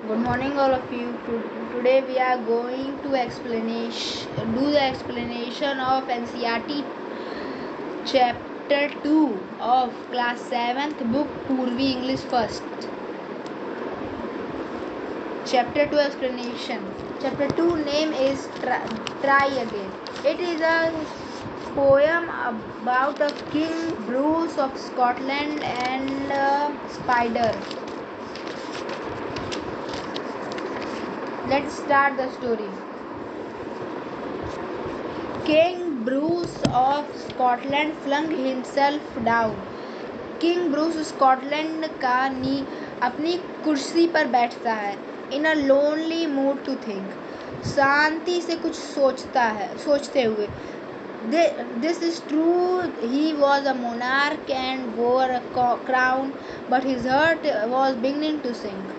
Good morning, all of you. Today we are going to do the explanation of NCERT Chapter 2 of Class 7th book Purvi English First. Chapter 2 explanation. Chapter 2 name is Try Again. It is a poem about a King Bruce of Scotland and a spider. Let's start the story. King Bruce of Scotland flung himself down. King Bruce Scotland का अपनी कुर्सी पर बैठता है. In a lonely mood to think. शांति से कुछ सोचते हुए. This is true. He was a monarch and wore a crown but his heart was beginning to sink.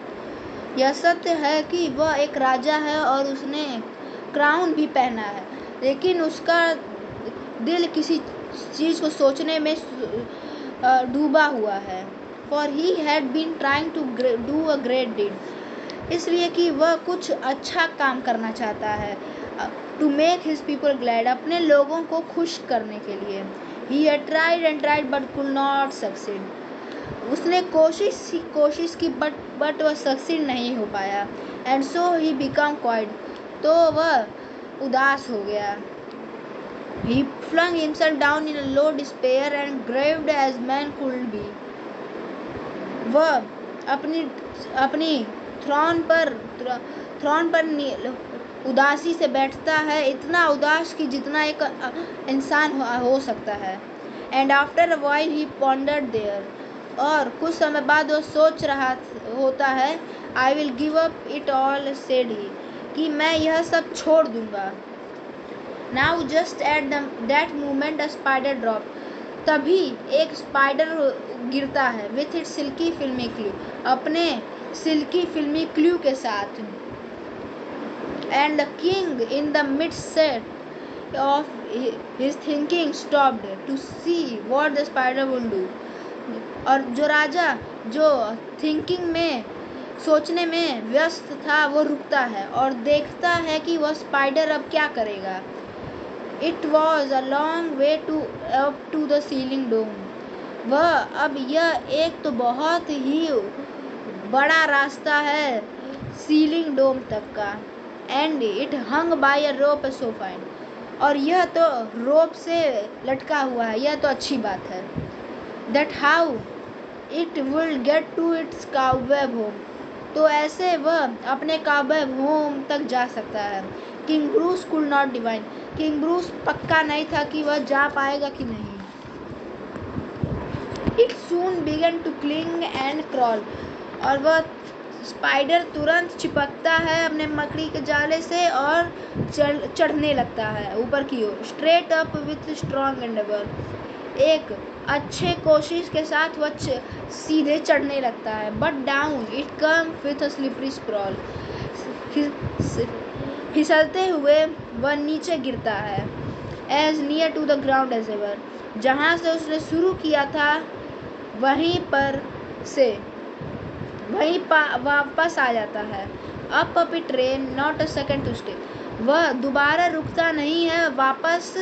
यह सत्य है कि वह एक राजा है और उसने क्राउन भी पहना है, लेकिन उसका दिल किसी चीज़ को सोचने में डूबा हुआ है. For he had been trying to do a great deed. इसलिए कि वह कुछ अच्छा काम करना चाहता है. To make his people glad. अपने लोगों को खुश करने के लिए. He had tried and tried but could not succeed. उसने कोशिश की बट वह सक्सीड नहीं हो पाया. And so he become quiet. तो वह उदास हो गया. He flung himself down in a low despair and grieved as man could be. वह अपनी थ्रोन पर उदासी से बैठता है, इतना उदास कि जितना एक इंसान हो सकता है. And after a while he pondered there. और कुछ समय बाद वह सोच रहा होता है. I will give up it all, said he. कि मैं यह सब छोड़ दूंगा. Now just at that moment a spider dropped. तभी एक स्पाइडर गिरता है. With its silky filmy clue. अपने सिल्की फिल्मी क्लू के साथ. And the king in the midst of his thinking stopped to see what the spider would do. और जो राजा जो थिंकिंग में सोचने में व्यस्त था वो रुकता है और देखता है कि वह स्पाइडर अब क्या करेगा. It was a long way up to the ceiling dome. अब यह एक तो बहुत ही बड़ा रास्ता है सीलिंग डोम तक का. And it hung by a rope so fine. और यह तो रोप से लटका हुआ है. यह तो अच्छी बात है. That how it will get to its cobweb home. तो ऐसे वह अपने cobweb home तक जा सकता है. King Bruce could not divine. King Bruce पक्का नहीं था कि वह जा पाएगा कि नहीं. It soon began to cling and crawl. और वह स्पाइडर तुरंत चिपकता है अपने मकड़ी के जाले से और चढ़ने लगता है ऊपर की ओर. Straight up with strong endeavour. एक अच्छे कोशिश के साथ वह सीधे चढ़ने लगता है. But down it come with a slippery scroll. फिसलते हुए वह नीचे गिरता है. As near to the ground as ever. जहाँ से उसने शुरू किया था वहीं वापस आ जाता है. Up it ran not a second to stay. वह दोबारा रुकता नहीं है, वापस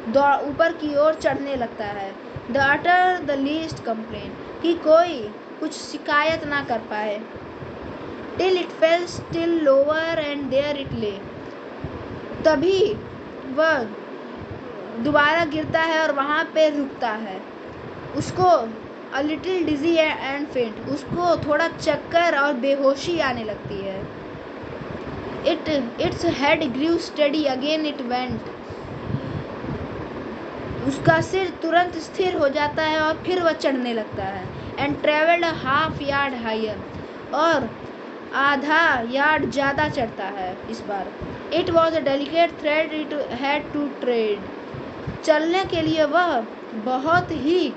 ऊपर की ओर चढ़ने लगता है. The utter the least complain. कि कोई कुछ शिकायत ना कर पाए. Till it fell still lower and there it lay. तभी वह दोबारा गिरता है और वहाँ पे रुकता है. उसको अ लिटिल डिजी एंड फेंट. उसको थोड़ा चक्कर और बेहोशी आने लगती है. Its head grew steady again it went. उसका सिर तुरंत स्थिर हो जाता है और फिर वह चढ़ने लगता है. And travelled half yard higher. और आधा यार्ड ज़्यादा चढ़ता है इस बार. It was a delicate thread it had to tread. चलने के लिए वह बहुत ही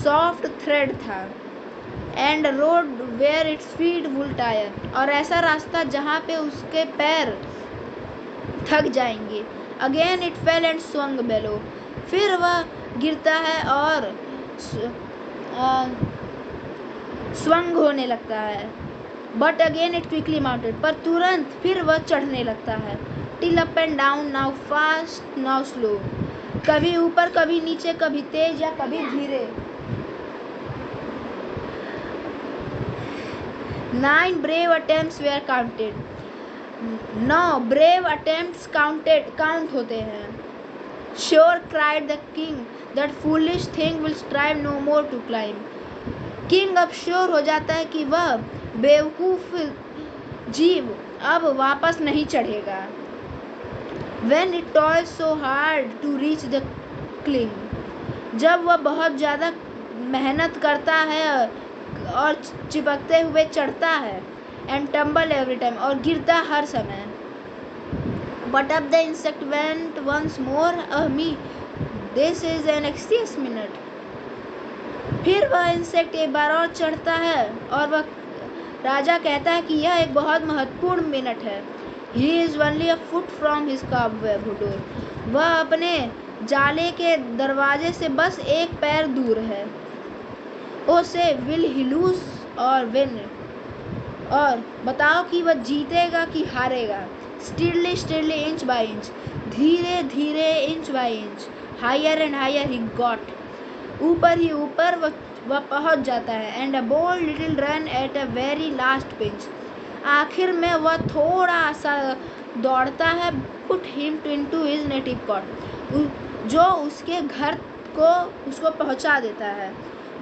सॉफ्ट थ्रेड था. And road where its feet would tire. और ऐसा रास्ता जहाँ पे उसके पैर थक जाएंगे. Again it fell and swung below. फिर वह गिरता है और स्वंग होने लगता है. But again it quickly mounted, पर तुरंत फिर वह चढ़ने लगता है। Till up and down, now fast now slow, कभी ऊपर कभी नीचे, कभी तेज या कभी धीरे। 9 brave attempts were counted, 9 brave attempts count होते हैं। Sure, cried the king, that foolish thing will strive no more to climb. King अब श्योर हो जाता है कि वह बेवकूफ जीव अब वापस नहीं चढ़ेगा। When it toils so hard to reach the cling, जब वह बहुत ज़्यादा मेहनत करता है और चिपकते हुए चढ़ता है। And tumble every time, और गिरता हर समय। But up the insect went once more, me, this is an excuse minute. फिर वह इंसेक्ट एक बार और चढ़ता है और वह राजा कहता है कि यह एक बहुत महत्वपूर्ण मिनट है। He is only a foot from his cobweb door. वह अपने जाले के दरवाजे से बस एक पैर दूर है। ओ से will he lose or win? और बताओ कि वह जीतेगा कि हारेगा। Steadily, steadily, inch by inch, धीरे धीरे, inch by inch, higher and higher he got. ऊपर ही ऊपर वह पहुंच जाता है। And a bold little run at a very last pinch. आखिर में वह थोड़ा सा दौड़ता है। Put him into his native cot, जो उसके घर को उसको पहुंचा देता है।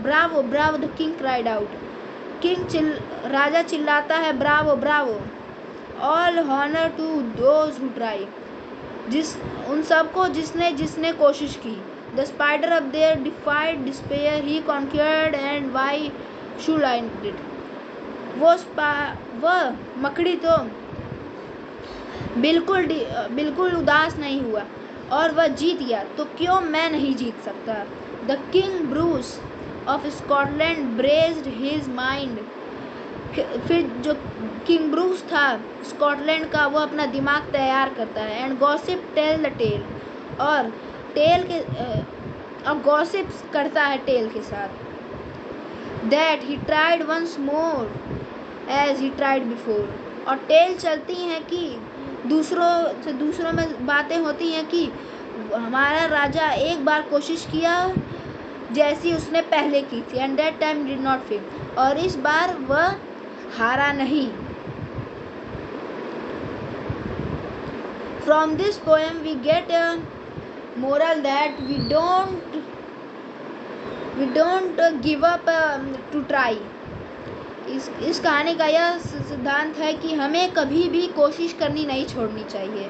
Bravo, bravo, the king cried out. राजा चिल्लाता है, bravo bravo. All honour to those who try, उन सबको जिसने कोशिश की। The spider of there defied despair, he conquered and why should I did. वो मकड़ी तो बिल्कुल उदास नहीं हुआ और वह जीत गया, तो क्यों मैं नहीं जीत सकता। The king Bruce of Scotland braced his mind, फिर जो किंग ब्रूस था स्कॉटलैंड का, वो अपना दिमाग तैयार करता है। And gossip tell the tale, और गॉसिप करता है टेल के साथ। That he tried once more as he tried before, और टेल चलती हैं कि दूसरों में बातें होती हैं कि हमारा राजा एक बार कोशिश किया जैसी उसने पहले की थी। And that time did not fail, और इस बार वह हारा नहीं। From this poem we get a moral that we don't give up to try. इस कहानी का यह सिद्धांत है कि हमें कभी भी कोशिश करनी नहीं छोड़नी चाहिए।